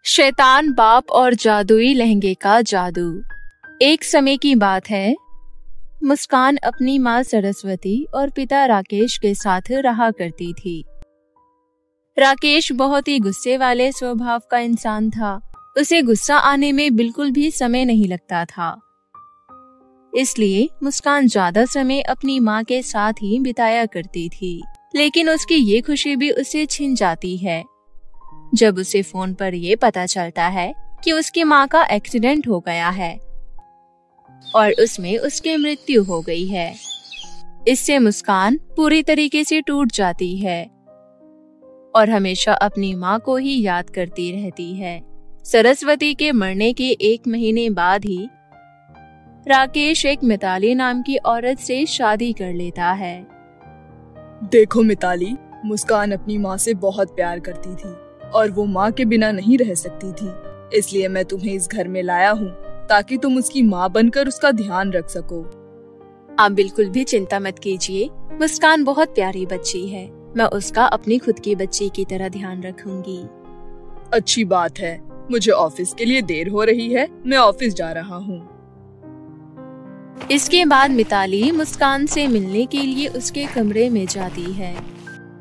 शैतान बाप और जादुई लहंगे का जादू। एक समय की बात है, मुस्कान अपनी माँ सरस्वती और पिता राकेश के साथ रहा करती थी। राकेश बहुत ही गुस्से वाले स्वभाव का इंसान था। उसे गुस्सा आने में बिल्कुल भी समय नहीं लगता था। इसलिए मुस्कान ज्यादा समय अपनी माँ के साथ ही बिताया करती थी। लेकिन उसकी ये खुशी भी उसे छिन जाती है जब उसे फोन पर ये पता चलता है कि उसकी माँ का एक्सीडेंट हो गया है और उसमें उसकी मृत्यु हो गई है। इससे मुस्कान पूरी तरीके से टूट जाती है और हमेशा अपनी माँ को ही याद करती रहती है। सरस्वती के मरने के 1 महीने बाद ही राकेश एक मिताली नाम की औरत से शादी कर लेता है। देखो मिताली, मुस्कान अपनी माँ से बहुत प्यार करती थी और वो माँ के बिना नहीं रह सकती थी। इसलिए मैं तुम्हें इस घर में लाया हूँ ताकि तुम उसकी माँ बनकर उसका ध्यान रख सको। आप बिल्कुल भी चिंता मत कीजिए, मुस्कान बहुत प्यारी बच्ची है। मैं उसका अपनी खुद की बच्ची की तरह ध्यान रखूंगी। अच्छी बात है। मुझे ऑफिस के लिए देर हो रही है, मैं ऑफिस जा रहा हूँ। इसके बाद मिताली मुस्कान से मिलने के लिए उसके कमरे में जाती है।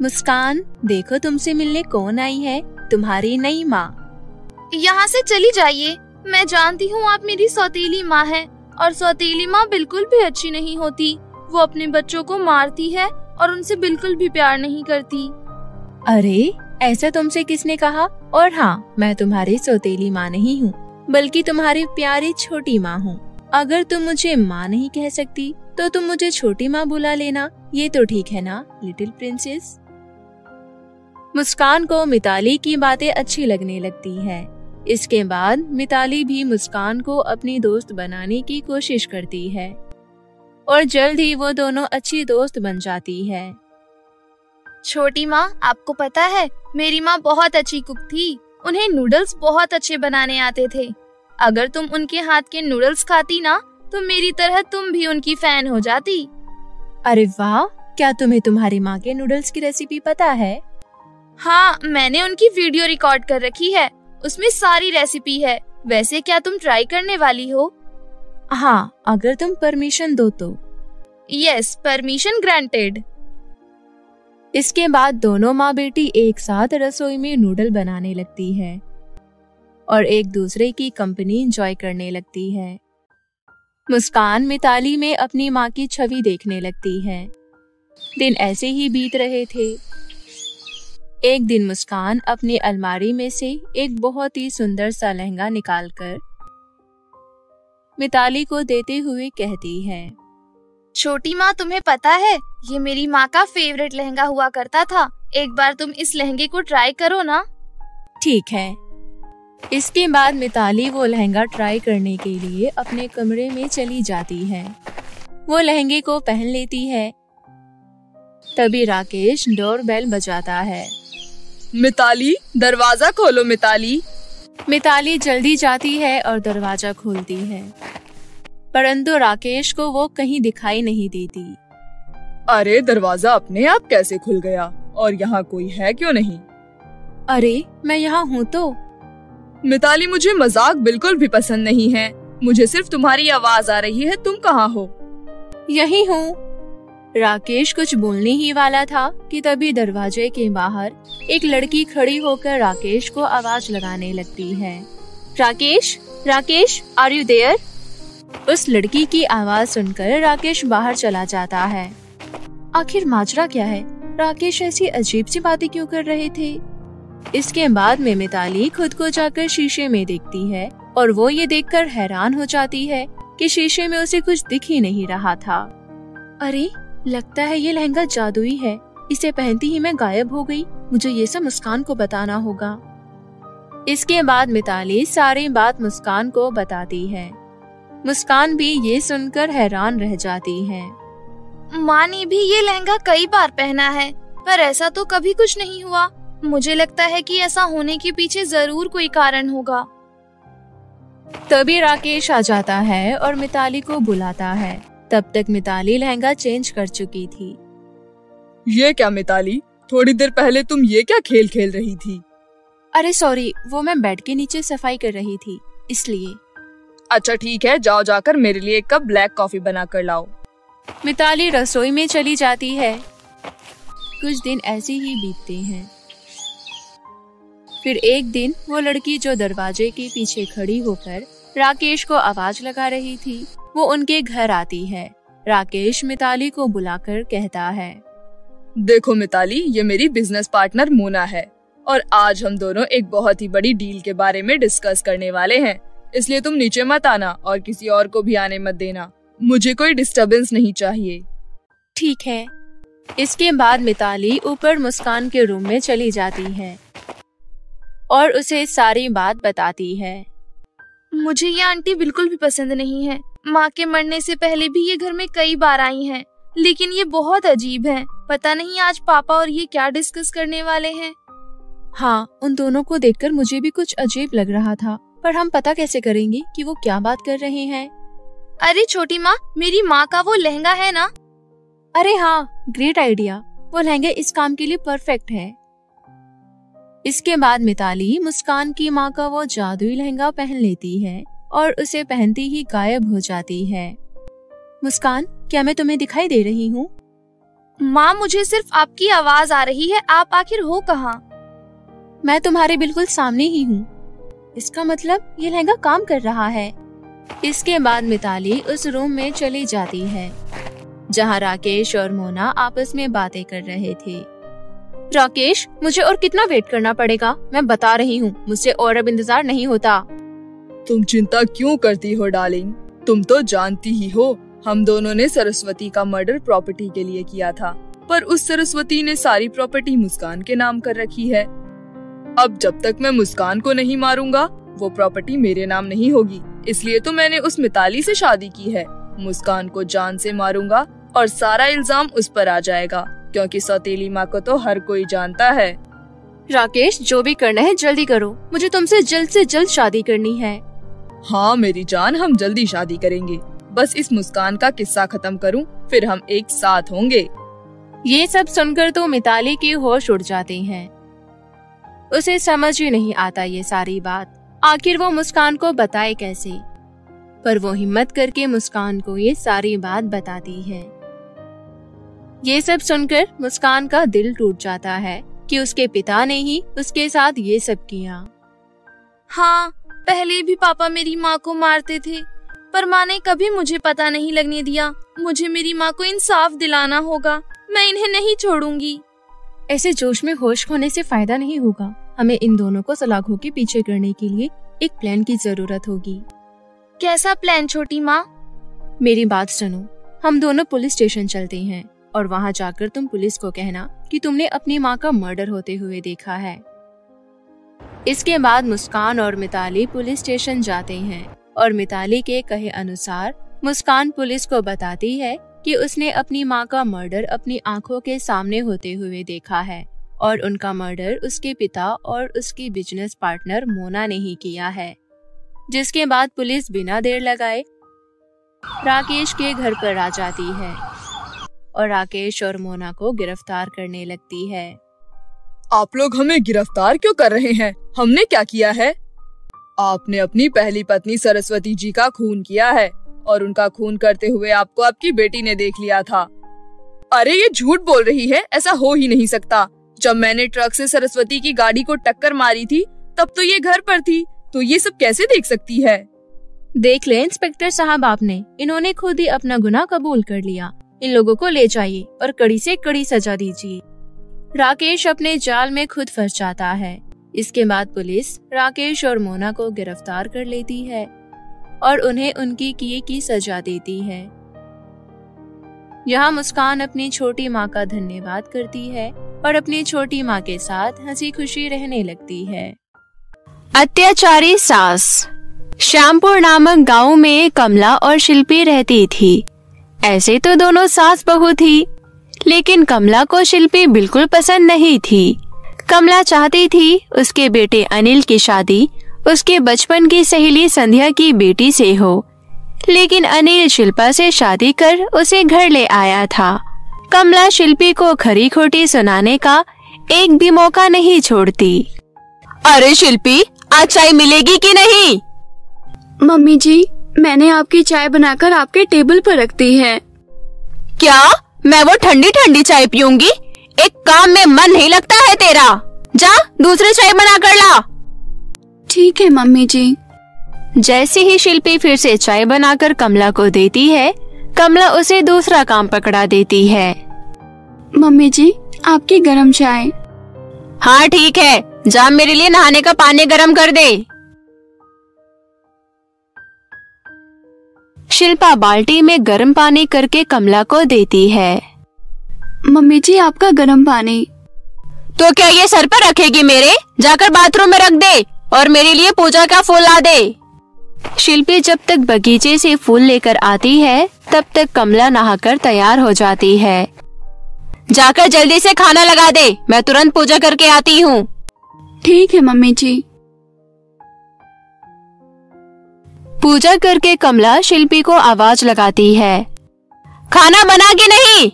मुस्कान, देखो तुमसे मिलने कौन आई है, तुम्हारी नई माँ। यहाँ से चली जाइए। मैं जानती हूँ आप मेरी सौतेली माँ है और सौतेली माँ बिल्कुल भी अच्छी नहीं होती। वो अपने बच्चों को मारती है और उनसे बिल्कुल भी प्यार नहीं करती। अरे, ऐसा तुमसे किसने कहा? और हाँ, मैं तुम्हारी सौतेली माँ नहीं हूँ, बल्कि तुम्हारी प्यारी छोटी माँ हूँ। अगर तुम मुझे माँ नहीं कह सकती तो तुम मुझे छोटी माँ बुला लेना। ये तो ठीक है ना, लिटिल प्रिंसेस। मुस्कान को मिताली की बातें अच्छी लगने लगती है। इसके बाद मिताली भी मुस्कान को अपनी दोस्त बनाने की कोशिश करती है और जल्द ही वो दोनों अच्छी दोस्त बन जाती है। छोटी माँ, आपको पता है मेरी माँ बहुत अच्छी कुक थी। उन्हें नूडल्स बहुत अच्छे बनाने आते थे। अगर तुम उनके हाथ के नूडल्स खाती ना तो मेरी तरह तुम भी उनकी फैन हो जाती। अरे वाह, क्या तुम्हें तुम्हारी माँ के नूडल्स की रेसिपी पता है? हाँ, मैंने उनकी वीडियो रिकॉर्ड कर रखी है। उसमें सारी रेसिपी है। वैसे क्या तुम ट्राई करने वाली हो? हाँ, अगर तुम परमिशन दो तो। Yes, permission granted. इसके बाद दोनों माँ बेटी एक साथ रसोई में नूडल बनाने लगती है और एक दूसरे की कंपनी एंजॉय करने लगती है। मुस्कान मिताली में अपनी माँ की छवि देखने लगती है। दिन ऐसे ही बीत रहे थे। एक दिन मुस्कान अपनी अलमारी में से एक बहुत ही सुंदर सा लहंगा निकालकर मिताली को देते हुए कहती है, छोटी माँ, तुम्हें पता है ये मेरी माँ का फेवरेट लहंगा हुआ करता था। एक बार तुम इस लहंगे को ट्राई करो ना। ठीक है। इसके बाद मिताली वो लहंगा ट्राई करने के लिए अपने कमरे में चली जाती है। वो लहंगे को पहन लेती है। तभी राकेश डोरबेल बजाता है। मिताली, दरवाजा खोलो मिताली। मिताली जल्दी जाती है और दरवाजा खोलती है, परंतु राकेश को वो कहीं दिखाई नहीं देती। अरे, दरवाजा अपने आप कैसे खुल गया? और यहाँ कोई है क्यों नहीं? अरे, मैं यहाँ हूँ तो। मिताली, मुझे मजाक बिल्कुल भी पसंद नहीं है। मुझे सिर्फ तुम्हारी आवाज आ रही है। तुम कहाँ हो? यही हूँ। राकेश कुछ बोलने ही वाला था कि तभी दरवाजे के बाहर एक लड़की खड़ी होकर राकेश को आवाज लगाने लगती है। Rakesh, Rakesh, are you there? उस लड़की की आवाज सुनकर राकेश बाहर चला जाता है। आखिर माजरा क्या है? राकेश ऐसी अजीब सी बातें क्यों कर रहे थे? इसके बाद में मिताली खुद को जाकर शीशे में देखती है और वो ये देखकर हैरान हो जाती है कि शीशे में उसे कुछ दिख ही नहीं रहा था। अरे, लगता है ये लहंगा जादुई है। इसे पहनती ही मैं गायब हो गई। मुझे ये सब मुस्कान को बताना होगा। इसके बाद मिताली सारी बात मुस्कान को बताती है। मुस्कान भी ये सुनकर हैरान रह जाती है। माँ ने भी ये लहंगा कई बार पहना है, पर ऐसा तो कभी कुछ नहीं हुआ। मुझे लगता है कि ऐसा होने के पीछे जरूर कोई कारण होगा। तभी राकेश आ जाता है और मिताली को बुलाता है। तब तक मिताली लहंगा चेंज कर चुकी थी। ये क्या मिताली, थोड़ी देर पहले तुम ये क्या खेल खेल रही थी? अरे सॉरी, वो मैं बेड के नीचे सफाई कर रही थी इसलिए। अच्छा ठीक है, जाओ जाकर मेरे लिए एक कप ब्लैक कॉफी बना कर लाओ। मिताली रसोई में चली जाती है। कुछ दिन ऐसे ही बीतते हैं। फिर एक दिन वो लड़की जो दरवाजे के पीछे खड़ी होकर राकेश को आवाज लगा रही थी, वो उनके घर आती है। राकेश मिताली को बुलाकर कहता है, देखो मिताली, ये मेरी बिजनेस पार्टनर मोना है और आज हम दोनों एक बहुत ही बड़ी डील के बारे में डिस्कस करने वाले हैं, इसलिए तुम नीचे मत आना और किसी और को भी आने मत देना। मुझे कोई डिस्टरबेंस नहीं चाहिए। ठीक है। इसके बाद मिताली ऊपर मुस्कान के रूम में चली जाती है और उसे सारी बात बताती है। मुझे ये आंटी बिल्कुल भी पसंद नहीं है। माँ के मरने से पहले भी ये घर में कई बार आई हैं, लेकिन ये बहुत अजीब है। पता नहीं आज पापा और ये क्या डिस्कस करने वाले हैं। हाँ, उन दोनों को देखकर मुझे भी कुछ अजीब लग रहा था, पर हम पता कैसे करेंगे कि वो क्या बात कर रहे हैं। अरे छोटी माँ, मेरी माँ का वो लहंगा है ना? अरे हाँ, ग्रेट आइडिया। वो लहंगा इस काम के लिए परफेक्ट है। इसके बाद मिताली मुस्कान की माँ का वो जादुई लहंगा पहन लेती है और उसे पहनती ही गायब हो जाती है। मुस्कान, क्या मैं तुम्हें दिखाई दे रही हूँ? माँ, मुझे सिर्फ आपकी आवाज आ रही है। आप आखिर हो कहाँ? मैं तुम्हारे बिल्कुल सामने ही हूँ। इसका मतलब ये लहंगा काम कर रहा है। इसके बाद मिताली उस रूम में चली जाती है जहाँ राकेश और मोना आपस में बातें कर रहे थे। राकेश, मुझे और कितना वेट करना पड़ेगा? मैं बता रही हूँ, मुझसे और अब इंतजार नहीं होता। तुम चिंता क्यों करती हो डार्लिंग? तुम तो जानती ही हो, हम दोनों ने सरस्वती का मर्डर प्रॉपर्टी के लिए किया था, पर उस सरस्वती ने सारी प्रॉपर्टी मुस्कान के नाम कर रखी है। अब जब तक मैं मुस्कान को नहीं मारूंगा, वो प्रॉपर्टी मेरे नाम नहीं होगी। इसलिए तो मैंने उस मिताली से शादी की है। मुस्कान को जान से मारूंगा और सारा इल्जाम उस पर आ जाएगा, क्योंकि सौतेली माँ को तो हर कोई जानता है। राकेश, जो भी करना है जल्दी करो। मुझे तुमसे जल्द से जल्द शादी करनी है। हाँ मेरी जान, हम जल्दी शादी करेंगे। बस इस मुस्कान का किस्सा खत्म करूं, फिर हम एक साथ होंगे। ये सब सुनकर तो मिताली के होश उड़ जाते हैं। उसे समझ ही नहीं आता ये सारी बात। आखिर वो मुस्कान को बताए कैसे? पर वो हिम्मत करके मुस्कान को ये सारी बात बताती है। ये सब सुनकर मुस्कान का दिल टूट जाता है कि उसके पिता ने ही उसके साथ ये सब किया। हाँ, पहले भी पापा मेरी माँ को मारते थे, पर माँ ने कभी मुझे पता नहीं लगने दिया। मुझे मेरी माँ को इंसाफ दिलाना होगा। मैं इन्हें नहीं छोड़ूंगी। ऐसे जोश में होश खोने से फायदा नहीं होगा। हमें इन दोनों को सलाखों के पीछे करने के लिए एक प्लान की जरूरत होगी। कैसा प्लान छोटी माँ? मेरी बात सुनो। हम दोनों पुलिस स्टेशन चलते हैं और वहाँ जाकर तुम पुलिस को कहना कि तुमने अपनी माँ का मर्डर होते हुए देखा है। इसके बाद मुस्कान और मिताली पुलिस स्टेशन जाते हैं और मिताली के कहे अनुसार मुस्कान पुलिस को बताती है कि उसने अपनी माँ का मर्डर अपनी आंखों के सामने होते हुए देखा है और उनका मर्डर उसके पिता और उसकी बिजनेस पार्टनर मोना ने ही किया है। जिसके बाद पुलिस बिना देर लगाए राकेश के घर पर आ जाती है और राकेश और मोना को गिरफ्तार करने लगती है। आप लोग हमें गिरफ्तार क्यों कर रहे हैं? हमने क्या किया है? आपने अपनी पहली पत्नी सरस्वती जी का खून किया है और उनका खून करते हुए आपको आपकी बेटी ने देख लिया था। अरे ये झूठ बोल रही है, ऐसा हो ही नहीं सकता। जब मैंने ट्रक से सरस्वती की गाड़ी को टक्कर मारी थी तब तो ये घर पर थी, तो ये सब कैसे देख सकती है? देख ले इंस्पेक्टर साहब, आपने इन्होंने खुद ही अपना गुनाह कबूल कर लिया। इन लोगों को ले जाइए और कड़ी से कड़ी सजा दीजिए। राकेश अपने जाल में खुद फंस जाता है। इसके बाद पुलिस राकेश और मोना को गिरफ्तार कर लेती है और उन्हें उनकी किए की सजा देती है। यहाँ मुस्कान अपनी छोटी माँ का धन्यवाद करती है और अपनी छोटी माँ के साथ हंसी खुशी रहने लगती है। अत्याचारी सास। श्यामपुर नामक गांव में कमला और शिल्पी रहती थी। ऐसे तो दोनों सास बहू थी, लेकिन कमला को शिल्पी बिल्कुल पसंद नहीं थी। कमला चाहती थी उसके बेटे अनिल की शादी उसके बचपन की सहेली संध्या की बेटी से हो, लेकिन अनिल शिल्पा से शादी कर उसे घर ले आया था। कमला शिल्पी को खरी खोटी सुनाने का एक भी मौका नहीं छोड़ती। अरे शिल्पी, आज चाय मिलेगी कि नहीं? मम्मी जी, मैंने आपकी चाय बनाकर आपके टेबल पर रख दी है। क्या मैं वो ठंडी ठंडी चाय पीऊंगी? एक काम में मन नहीं लगता है तेरा? जा दूसरी चाय बना कर ला। ठीक है मम्मी जी। जैसे ही शिल्पी फिर से चाय बनाकर कमला को देती है, कमला उसे दूसरा काम पकड़ा देती है। मम्मी जी, आपकी गरम चाय। हाँ ठीक है, जा मेरे लिए नहाने का पानी गरम कर दे। शिल्पा बाल्टी में गर्म पानी करके कमला को देती है। मम्मी जी, आपका गर्म पानी। तो क्या ये सर पर रखेगी मेरे? जाकर बाथरूम में रख दे और मेरे लिए पूजा का फूल ला दे। शिल्पी जब तक बगीचे से फूल लेकर आती है, तब तक कमला नहाकर तैयार हो जाती है। जाकर जल्दी से खाना लगा दे, मैं तुरंत पूजा करके आती हूँ। ठीक है मम्मी जी। पूजा करके कमला शिल्पी को आवाज लगाती है। खाना बना कि नहीं?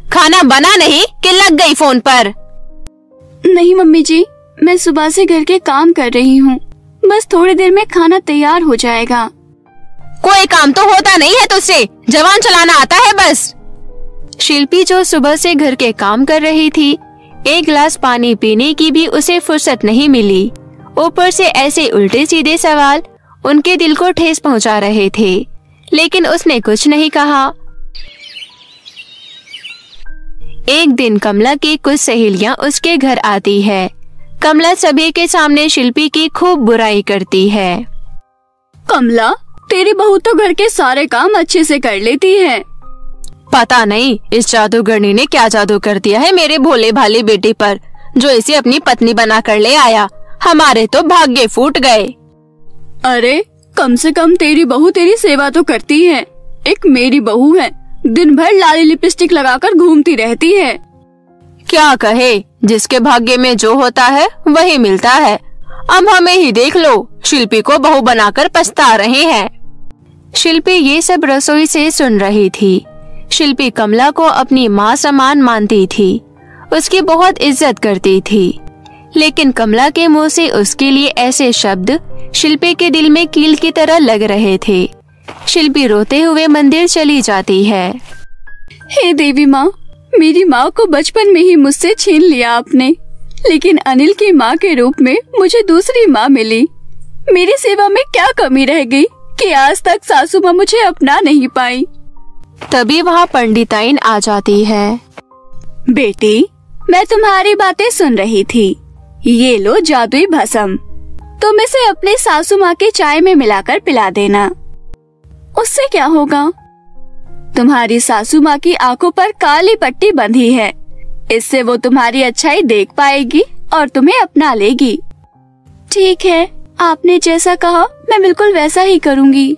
खाना बना नहीं कि लग गई फोन पर? नहीं मम्मी जी, मैं सुबह से घर के काम कर रही हूँ। बस थोड़ी देर में खाना तैयार हो जाएगा। कोई काम तो होता नहीं है तुझसे, जवान चलाना आता है बस। शिल्पी जो सुबह से घर के काम कर रही थी, एक गिलास पानी पीने की भी उसे फुर्सत नहीं मिली। ऊपर से ऐसे उल्टे सीधे सवाल उनके दिल को ठेस पहुंचा रहे थे, लेकिन उसने कुछ नहीं कहा। एक दिन कमला की कुछ सहेलियां उसके घर आती है। कमला सभी के सामने शिल्पी की खूब बुराई करती है। कमला, तेरी बहू तो घर के सारे काम अच्छे से कर लेती है। पता नहीं इस जादूगरनी ने क्या जादू कर दिया है मेरे भोले भाले बेटे पर, जो इसे अपनी पत्नी बना कर ले आया। हमारे तो भाग्य फूट गए। अरे कम से कम तेरी बहू तेरी सेवा तो करती है। एक मेरी बहू है, दिन भर लाली लिपस्टिक लगाकर घूमती रहती है। क्या कहे, जिसके भाग्य में जो होता है वही मिलता है। अब हमें ही देख लो, शिल्पी को बहू बनाकर पछता रहे हैं। शिल्पी ये सब रसोई से सुन रही थी। शिल्पी कमला को अपनी माँ समान मानती थी, उसकी बहुत इज्जत करती थी, लेकिन कमला के मुंह से उसके लिए ऐसे शब्द शिल्पी के दिल में कील की तरह लग रहे थे। शिल्पी रोते हुए मंदिर चली जाती है। हे देवी माँ, मेरी माँ को बचपन में ही मुझसे छीन लिया आपने, लेकिन अनिल की माँ के रूप में मुझे दूसरी माँ मिली। मेरी सेवा में क्या कमी रह गई कि आज तक सासू माँ मुझे अपना नहीं पाई। तभी वहाँ पंडिताइन आ जाती है। बेटी, मैं तुम्हारी बातें सुन रही थी। ये लो जादुई भस्म, तुम इसे अपने सासू माँ की चाय में मिलाकर पिला देना। उससे क्या होगा? तुम्हारी सासू माँ की आंखों पर काली पट्टी बंधी है, इससे वो तुम्हारी अच्छाई देख पाएगी और तुम्हें अपना लेगी। ठीक है, आपने जैसा कहा मैं बिल्कुल वैसा ही करूँगी।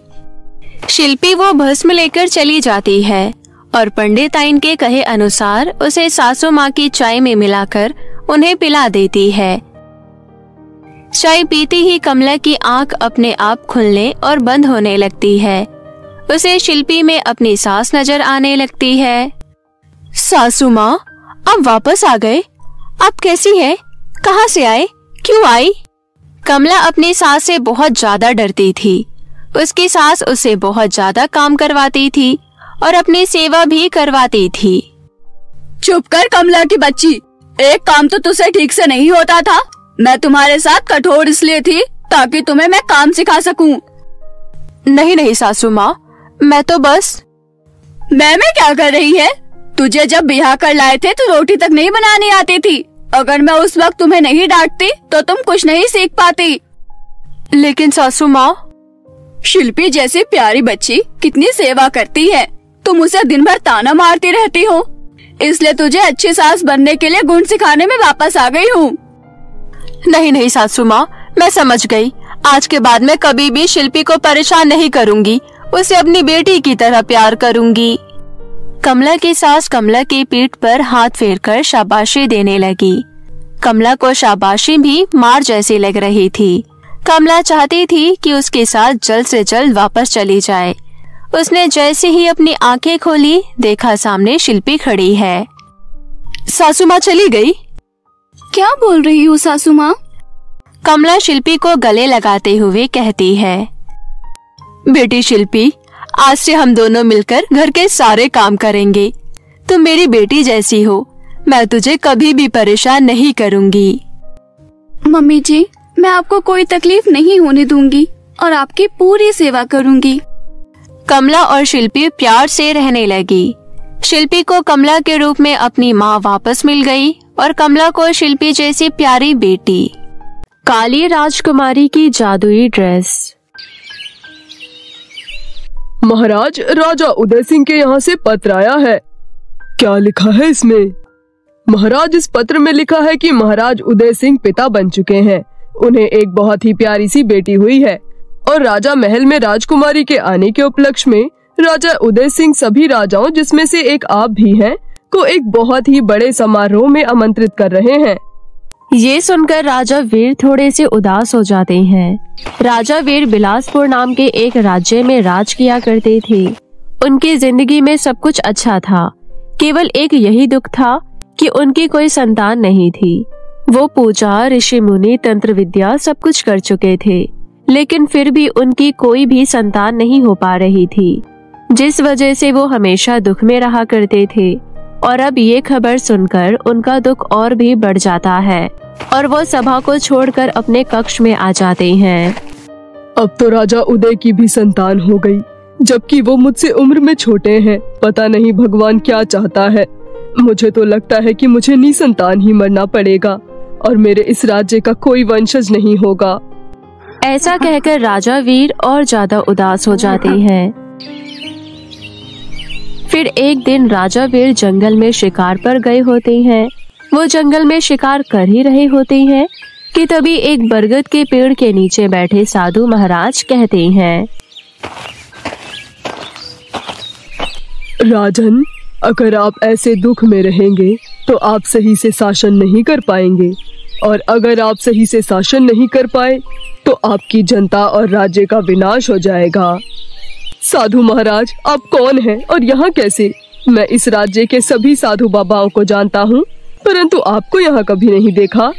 शिल्पी वो भस्म लेकर चली जाती है और पंडिताइन के कहे अनुसार उसे सासू माँ की चाय में मिलाकर उन्हें पिला देती है। चाय पीती ही कमला की आंख अपने आप खुलने और बंद होने लगती है। उसे शिल्पी में अपनी सास नजर आने लगती है। सासू माँ, अब वापस आ गए? आप कैसी है? कहाँ से आए? क्यों आई? कमला अपनी सास से बहुत ज्यादा डरती थी। उसकी सास उसे बहुत ज्यादा काम करवाती थी और अपनी सेवा भी करवाती थी। चुप कर कमला की बच्ची, एक काम तो तुझसे ठीक से नहीं होता था। मैं तुम्हारे साथ कठोर इसलिए थी ताकि तुम्हें मैं काम सिखा सकूं। नहीं नहीं सासू माँ, मैं तो बस। मैं क्या कर रही है? तुझे जब ब्याह कर लाए थे तो रोटी तक नहीं बनानी आती थी। अगर मैं उस वक्त तुम्हें नहीं डांटती तो तुम कुछ नहीं सीख पाती। लेकिन सासू माँ, शिल्पी जैसी प्यारी बच्ची कितनी सेवा करती है, तुम उसे दिन भर ताना मारती रहती हो। इसलिए तुझे अच्छी सास बनने के लिए गुण सिखाने में वापस आ गई हूँ। नहीं नहीं सासू माँ, मैं समझ गई। आज के बाद मैं कभी भी शिल्पी को परेशान नहीं करूँगी, उसे अपनी बेटी की तरह प्यार करूँगी। कमला की सास कमला की पीठ पर हाथ फेरकर शाबाशी देने लगी। कमला को शाबाशी भी मार जैसी लग रही थी। कमला चाहती थी कि उसके साथ जल्द से जल्द वापस चली जाए। उसने जैसे ही अपनी आंखें खोली, देखा सामने शिल्पी खड़ी है। सासू माँ चली गई? क्या बोल रही हो सासू माँ? कमला शिल्पी को गले लगाते हुए कहती है, बेटी शिल्पी, आज से हम दोनों मिलकर घर के सारे काम करेंगे। तुम मेरी बेटी जैसी हो, मैं तुझे कभी भी परेशान नहीं करूंगी। मम्मी जी, मैं आपको कोई तकलीफ नहीं होने दूंगी और आपकी पूरी सेवा करूंगी। कमला और शिल्पी प्यार से रहने लगी। शिल्पी को कमला के रूप में अपनी माँ वापस मिल गई और कमला को शिल्पी जैसी प्यारी बेटी। काली राजकुमारी की जादुई ड्रेस। महाराज, राजा उदय सिंह के यहाँ से पत्र आया है। क्या लिखा है इसमें? महाराज, इस पत्र में लिखा है कि महाराज उदय सिंह पिता बन चुके हैं। उन्हें एक बहुत ही प्यारी सी बेटी हुई है और राजा महल में राजकुमारी के आने के उपलक्ष्य में राजा उदय सिंह सभी राजाओं, जिसमें से एक आप भी हैं, को एक बहुत ही बड़े समारोह में आमंत्रित कर रहे हैं। ये सुनकर राजा वीर थोड़े से उदास हो जाते हैं। राजा वीर बिलासपुर नाम के एक राज्य में राज किया करते थे। उनकी जिंदगी में सब कुछ अच्छा था, केवल एक यही दुख था कि उनकी कोई संतान नहीं थी। वो पूजा, ऋषि मुनि, तंत्र विद्या सब कुछ कर चुके थे, लेकिन फिर भी उनकी कोई भी संतान नहीं हो पा रही थी, जिस वजह से वो हमेशा दुख में रहा करते थे। और अब ये खबर सुनकर उनका दुख और भी बढ़ जाता है और वो सभा को छोड़कर अपने कक्ष में आ जाते हैं। अब तो राजा उदय की भी संतान हो गई, जबकि वो मुझसे उम्र में छोटे हैं। पता नहीं भगवान क्या चाहता है। मुझे तो लगता है कि मुझे निसंतान ही मरना पड़ेगा और मेरे इस राज्य का कोई वंशज नहीं होगा। ऐसा कहकर राजा वीर और ज्यादा उदास हो जाते हैं। फिर एक दिन राजा वीर जंगल में शिकार पर गए होते हैं। वो जंगल में शिकार कर ही रहे होते हैं कि तभी एक बरगद के पेड़ के नीचे बैठे साधु महाराज कहते हैं, राजन, अगर आप ऐसे दुख में रहेंगे तो आप सही से शासन नहीं कर पाएंगे, और अगर आप सही से शासन नहीं कर पाए तो आपकी जनता और राज्य का विनाश हो जाएगा। साधु महाराज, आप कौन हैं और यहाँ कैसे? मैं इस राज्य के सभी साधु बाबाओं को जानता हूँ, परंतु आपको यहाँ कभी नहीं देखा।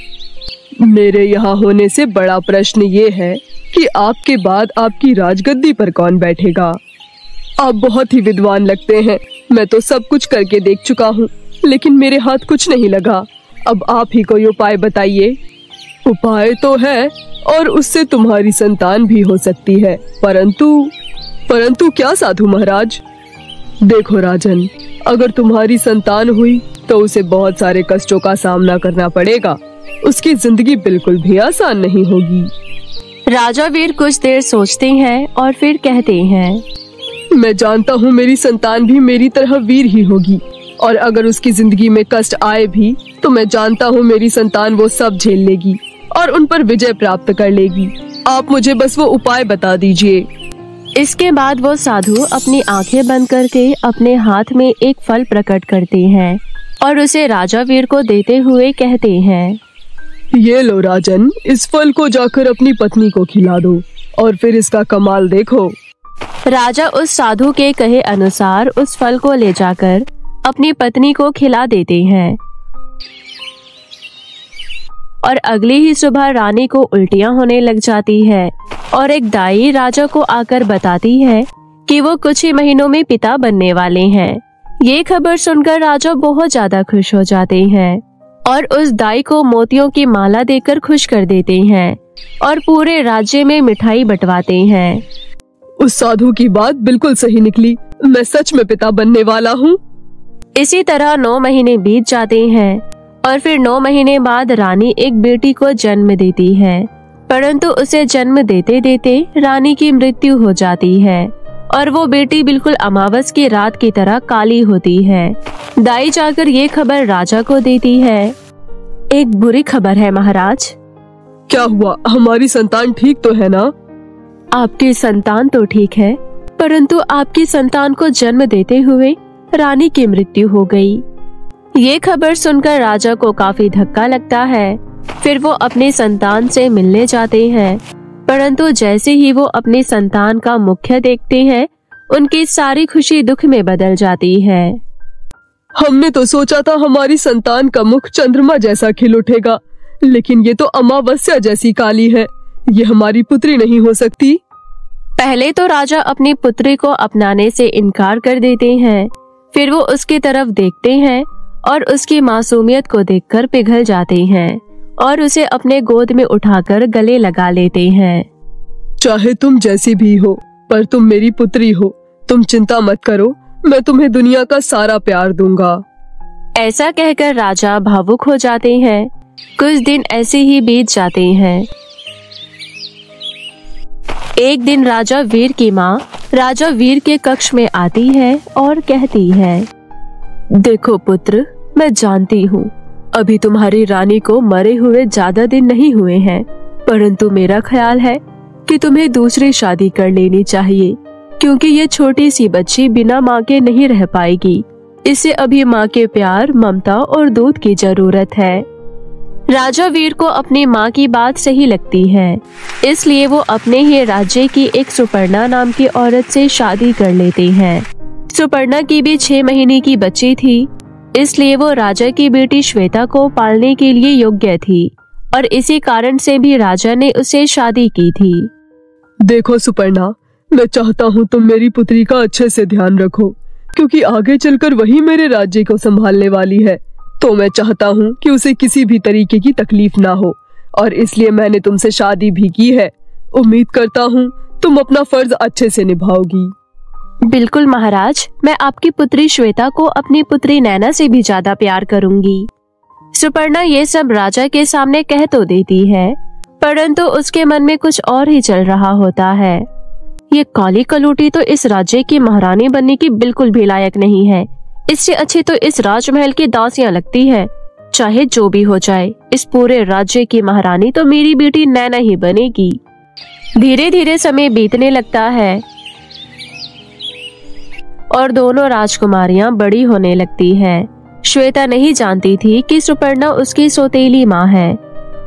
मेरे यहाँ होने से बड़ा प्रश्न ये है कि आपके बाद आपकी राजगद्दी पर कौन बैठेगा। आप बहुत ही विद्वान लगते हैं। मैं तो सब कुछ करके देख चुका हूँ, लेकिन मेरे हाथ कुछ नहीं लगा। अब आप ही कोई उपाय बताइए। उपाय तो है और उससे तुम्हारी संतान भी हो सकती है, परंतु क्या साधु महाराज? देखो राजन, अगर तुम्हारी संतान हुई तो उसे बहुत सारे कष्टों का सामना करना पड़ेगा। उसकी जिंदगी बिल्कुल भी आसान नहीं होगी। राजा वीर कुछ देर सोचते हैं और फिर कहते हैं, मैं जानता हूँ मेरी संतान भी मेरी तरह वीर ही होगी, और अगर उसकी जिंदगी में कष्ट आए भी तो मैं जानता हूँ मेरी संतान वो सब झेल लेगी और उन पर विजय प्राप्त कर लेगी। आप मुझे बस वो उपाय बता दीजिए। इसके बाद वो साधु अपनी आंखें बंद करके अपने हाथ में एक फल प्रकट करते हैं और उसे राजा वीर को देते हुए कहते हैं, ये लो राजन, इस फल को जाकर अपनी पत्नी को खिला दो और फिर इसका कमाल देखो। राजा उस साधु के कहे अनुसार उस फल को ले जाकर अपनी पत्नी को खिला देते हैं और अगली ही सुबह रानी को उल्टियां होने लग जाती है और एक दाई राजा को आकर बताती है कि वो कुछ ही महीनों में पिता बनने वाले हैं। ये खबर सुनकर राजा बहुत ज्यादा खुश हो जाते हैं और उस दाई को मोतियों की माला देकर खुश कर देते हैं और पूरे राज्य में मिठाई बंटवाते हैं। उस साधु की बात बिल्कुल सही निकली। मैं सच में पिता बनने वाला हूँ। इसी तरह 9 महीने बीत जाते हैं और फिर 9 महीने बाद रानी एक बेटी को जन्म देती है, परंतु उसे जन्म देते देते रानी की मृत्यु हो जाती है और वो बेटी बिल्कुल अमावस की रात की तरह काली होती है। दाई जाकर ये खबर राजा को देती है। एक बुरी खबर है महाराज। क्या हुआ? हमारी संतान ठीक तो है ना? आपकी संतान तो ठीक है, परंतु आपकी संतान को जन्म देते हुए रानी की मृत्यु हो गई। ये खबर सुनकर राजा को काफी धक्का लगता है। फिर वो अपनी संतान से मिलने जाते हैं, परंतु जैसे ही वो अपनी संतान का मुख्य देखते हैं, उनकी सारी खुशी दुख में बदल जाती है। हमने तो सोचा था हमारी संतान का मुख चंद्रमा जैसा खिल उठेगा, लेकिन ये तो अमावस्या जैसी काली है, ये हमारी पुत्री नहीं हो सकती। पहले तो राजा अपनी पुत्री को अपनाने से इनकार कर देते हैं, फिर वो उसकी तरफ देखते हैं और उसकी मासूमियत को देखकर पिघल जाते हैं और उसे अपने गोद में उठाकर गले लगा लेते हैं। चाहे तुम जैसी भी हो, पर तुम मेरी पुत्री हो। तुम चिंता मत करो, मैं तुम्हें दुनिया का सारा प्यार दूंगा। ऐसा कहकर राजा भावुक हो जाते हैं। कुछ दिन ऐसे ही बीत जाते हैं। एक दिन राजा वीर की माँ राजा वीर के कक्ष में आती है और कहती है, देखो पुत्र, मैं जानती हूँ अभी तुम्हारी रानी को मरे हुए ज्यादा दिन नहीं हुए हैं, परंतु मेरा ख्याल है कि तुम्हें दूसरी शादी कर लेनी चाहिए, क्योंकि ये छोटी सी बच्ची बिना माँ के नहीं रह पाएगी। इसे अभी माँ के प्यार, ममता और दूध की जरूरत है। राजा वीर को अपनी माँ की बात सही लगती है, इसलिए वो अपने ही राज्य की एक सुपर्णा नाम की औरत से शादी कर लेते हैं। सुपर्णा की भी 6 महीने की बच्ची थी, इसलिए वो राजा की बेटी श्वेता को पालने के लिए योग्य थी और इसी कारण से भी राजा ने उसे शादी की थी। देखो सुपर्णा, मैं चाहता हूँ तुम मेरी पुत्री का अच्छे से ध्यान रखो, क्योंकि आगे चलकर वही मेरे राज्य को संभालने वाली है। तो मैं चाहता हूँ कि उसे किसी भी तरीके की तकलीफ ना हो, और इसलिए मैंने तुमसे शादी भी की है। उम्मीद करता हूँ तुम अपना फर्ज अच्छे से निभाओगी। बिल्कुल महाराज, मैं आपकी पुत्री श्वेता को अपनी पुत्री नैना से भी ज्यादा प्यार करूंगी। सुपर्णा ये सब राजा के सामने कह तो देती है, परंतु उसके मन में कुछ और ही चल रहा होता है। ये काली कलूटी तो इस राज्य की महारानी बनने की बिल्कुल भी लायक नहीं है। इससे अच्छी तो इस राजमहल की दासियां लगती है। चाहे जो भी हो जाए, इस पूरे राज्य की महारानी तो मेरी बेटी नैना ही बनेगी। धीरे धीरे समय बीतने लगता है और दोनों राजकुमारियां बड़ी होने लगती हैं। श्वेता नहीं जानती थी कि सुपर्णा उसकी सौतेली माँ है,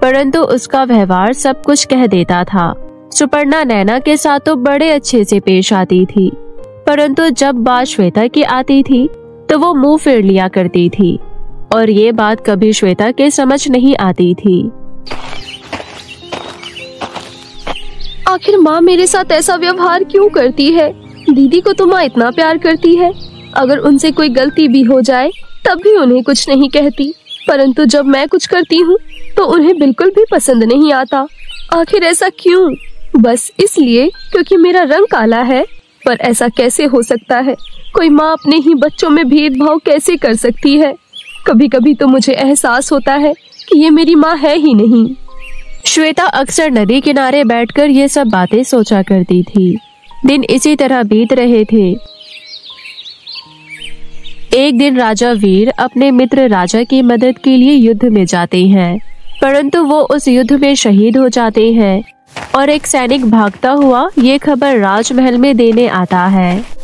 परंतु उसका व्यवहार सब कुछ कह देता था। सुपर्णा नैना के साथ तो बड़े अच्छे से पेश आती थी, परंतु जब बात श्वेता की आती थी तो वो मुंह फेर लिया करती थी और ये बात कभी श्वेता के समझ नहीं आती थी। आखिर माँ मेरे साथ ऐसा व्यवहार क्यों करती है? दीदी को तो माँ इतना प्यार करती है, अगर उनसे कोई गलती भी हो जाए तब भी उन्हें कुछ नहीं कहती, परंतु जब मैं कुछ करती हूँ तो उन्हें बिल्कुल भी पसंद नहीं आता। आखिर ऐसा क्यों? बस इसलिए क्योंकि मेरा रंग काला है। पर ऐसा कैसे हो सकता है? कोई माँ अपने ही बच्चों में भेदभाव कैसे कर सकती है? कभी कभी तो मुझे एहसास होता है कि ये मेरी माँ है ही नहीं। श्वेता अक्सर नदी किनारे बैठकर ये सब बातें सोचा करती थी। दिन इसी तरह बीत रहे थे। एक दिन राजा वीर अपने मित्र राजा की मदद के लिए युद्ध में जाते हैं, परंतु वो उस युद्ध में शहीद हो जाते हैं और एक सैनिक भागता हुआ ये खबर राजमहल में देने आता है।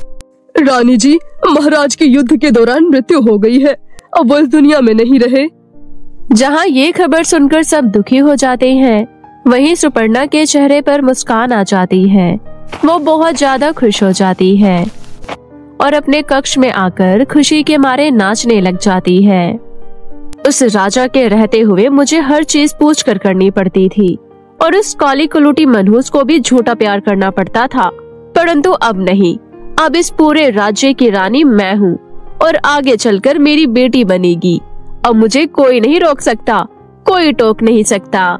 रानी जी, महाराज की युद्ध के दौरान मृत्यु हो गई है, अब वो इस दुनिया में नहीं रहे। जहाँ ये खबर सुनकर सब दुखी हो जाते हैं, वहीं सुपर्णा के चेहरे पर मुस्कान आ जाती है। वो बहुत ज्यादा खुश हो जाती है और अपने कक्ष में आकर खुशी के मारे नाचने लग जाती है। उस राजा के रहते हुए मुझे हर चीज पूछ कर करनी पड़ती थी और उस काली कलूटी मनहूस को भी झूठा प्यार करना पड़ता था, परंतु अब नहीं। अब इस पूरे राज्य की रानी मैं हूँ और आगे चलकर मेरी बेटी बनेगी। अब मुझे कोई नहीं रोक सकता, कोई टोक नहीं सकता।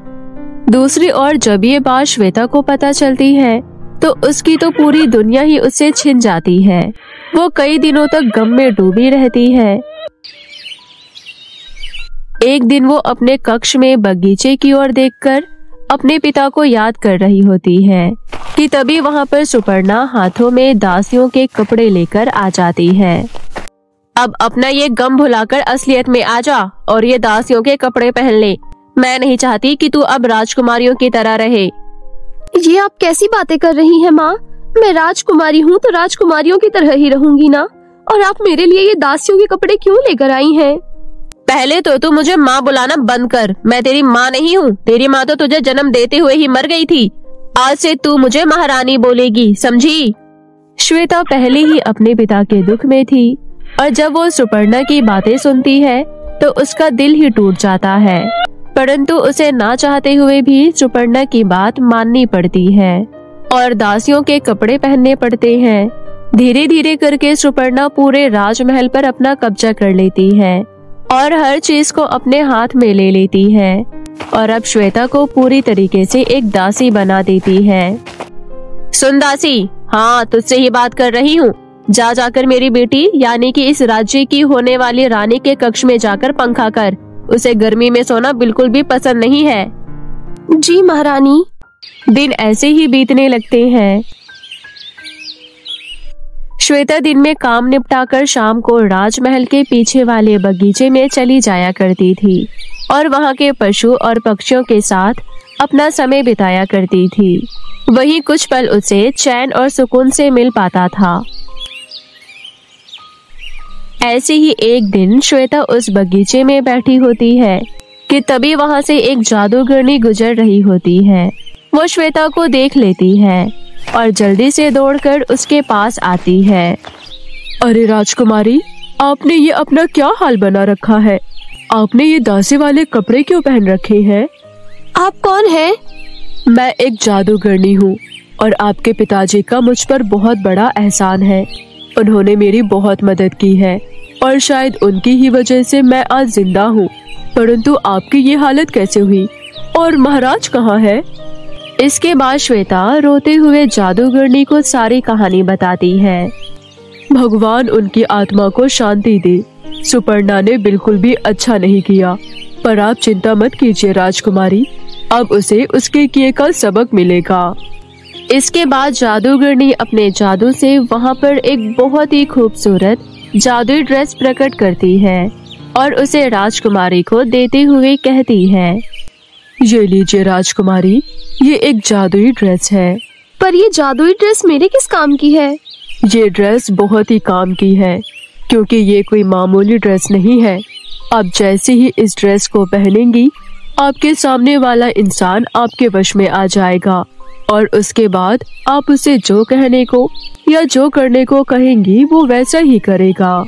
दूसरी ओर जब ये बात श्वेता को पता चलती है तो उसकी तो पूरी दुनिया ही उससे छिन जाती है। वो कई दिनों तक गम में डूबी रहती है। एक दिन वो अपने कक्ष में बगीचे की ओर देखकर अपने पिता को याद कर रही होती है कि तभी वहाँ पर सुपर्णा हाथों में दासियों के कपड़े लेकर आ जाती है। अब अपना ये गम भुलाकर असलियत में आ जा और ये दासियों के कपड़े पहन ले। मैं नहीं चाहती कि तू अब राजकुमारियों की तरह रहे। ये आप कैसी बातें कर रही हैं माँ? मैं राजकुमारी हूँ तो राजकुमारियों की तरह ही रहूंगी ना। और आप मेरे लिए ये दासियों के कपड़े क्यों लेकर आई हैं? पहले तो तू मुझे माँ बुलाना बंद कर। मैं तेरी माँ नहीं हूँ। तेरी माँ तो तुझे जन्म देते हुए ही मर गई थी। आज से तू मुझे महारानी बोलेगी, समझी? श्वेता पहले ही अपने पिता के दुख में थी और जब वो सुपर्णा की बातें सुनती है तो उसका दिल ही टूट जाता है। परंतु उसे ना चाहते हुए भी सुपर्णा की बात माननी पड़ती है और दासियों के कपड़े पहनने पड़ते हैं। धीरे धीरे करके सुपर्णा पूरे राजमहल पर अपना कब्जा कर लेती है और हर चीज को अपने हाथ में ले लेती है और अब श्वेता को पूरी तरीके से एक दासी बना देती है। सुन दासी, हाँ तुझसे ही बात कर रही हूँ। जा जाकर मेरी बेटी यानी कि इस राज्य की होने वाली रानी के कक्ष में जाकर पंखा कर। उसे गर्मी में सोना बिल्कुल भी पसंद नहीं है। जी महारानी। दिन ऐसे ही बीतने लगते हैं। श्वेता दिन में काम निपटाकर शाम को राजमहल के पीछे वाले बगीचे में चली जाया करती थी और वहां के पशु और पक्षियों के साथ अपना समय बिताया करती थी। वहीं कुछ पल उसे चैन और सुकून से मिल पाता था। ऐसे ही एक दिन श्वेता उस बगीचे में बैठी होती है कि तभी वहां से एक जादूगरनी गुजर रही होती है। वो श्वेता को देख लेती है और जल्दी से दौड़कर उसके पास आती है। अरे राजकुमारी, आपने ये अपना क्या हाल बना रखा है? आपने ये दासी वाले कपड़े क्यों पहन रखे हैं? आप कौन हैं? मैं एक जादूगरनी हूँ और आपके पिताजी का मुझ पर बहुत बड़ा एहसान है। उन्होंने मेरी बहुत मदद की है और शायद उनकी ही वजह से मैं आज जिंदा हूँ। परंतु आपकी ये हालत कैसे हुई और महाराज कहाँ है? इसके बाद श्वेता रोते हुए जादूगरनी को सारी कहानी बताती है। भगवान उनकी आत्मा को शांति दे। सुपर्णा ने बिल्कुल भी अच्छा नहीं किया, पर आप चिंता मत कीजिए राजकुमारी, अब उसे उसके किए का सबक मिलेगा। इसके बाद जादूगरनी अपने जादू से वहां पर एक बहुत ही खूबसूरत जादुई ड्रेस प्रकट करती है और उसे राजकुमारी को देते हुए कहती है, ये लीजिए राजकुमारी, ये एक जादुई ड्रेस है। पर ये जादुई ड्रेस मेरे किस काम की है? ये ड्रेस बहुत ही काम की है, क्योंकि ये कोई मामूली ड्रेस नहीं है। आप जैसे ही इस ड्रेस को पहनेंगी, आपके सामने वाला इंसान आपके वश में आ जाएगा और उसके बाद आप उसे जो कहने को या जो करने को कहेंगी वो वैसा ही करेगा।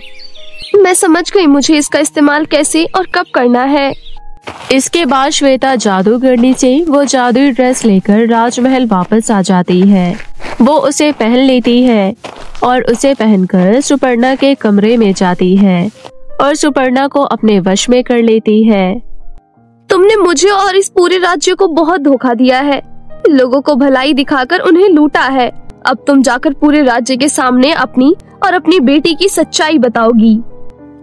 मैं समझ गई, मुझे इसका इस्तेमाल कैसे और कब करना है। इसके बाद श्वेता जादूगरनी से वो जादुई ड्रेस लेकर राजमहल वापस आ जाती है। वो उसे पहन लेती है और उसे पहनकर सुपर्णा के कमरे में जाती है और सुपर्णा को अपने वश में कर लेती है। तुमने मुझे और इस पूरे राज्य को बहुत धोखा दिया है, लोगों को भलाई दिखाकर उन्हें लूटा है। अब तुम जाकर पूरे राज्य के सामने अपनी और अपनी बेटी की सच्चाई बताओगी।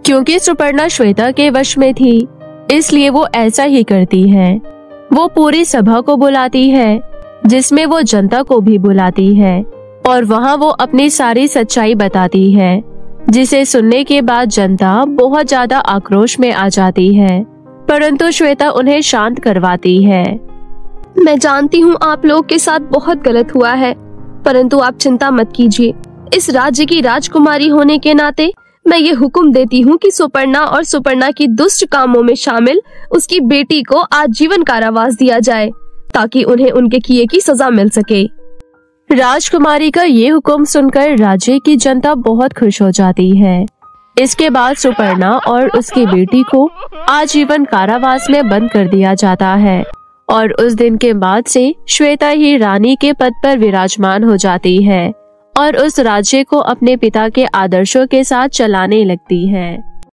क्योंकि सुपर्णा श्वेता के वश में थी, इसलिए वो ऐसा ही करती है। वो पूरी सभा को बुलाती है, जिसमें वो जनता को भी बुलाती है और वहाँ वो अपनी सारी सच्चाई बताती है, जिसे सुनने के बाद जनता बहुत ज्यादा आक्रोश में आ जाती है। परंतु श्वेता उन्हें शांत करवाती है। मैं जानती हूँ आप लोगों के साथ बहुत गलत हुआ है, परंतु आप चिंता मत कीजिए। इस राज्य की राजकुमारी होने के नाते मैं ये हुक्म देती हूँ कि सुपर्णा और सुपर्णा की दुष्ट कामों में शामिल उसकी बेटी को आजीवन कारावास दिया जाए, ताकि उन्हें उनके किए की सजा मिल सके। राजकुमारी का ये हुक्म सुनकर राज्य की जनता बहुत खुश हो जाती है। इसके बाद सुपर्णा और उसकी बेटी को आजीवन कारावास में बंद कर दिया जाता है और उस दिन के बाद से श्वेता ही रानी के पद पर विराजमान हो जाती है और उस राज्य को अपने पिता के आदर्शों के साथ चलाने लगती है।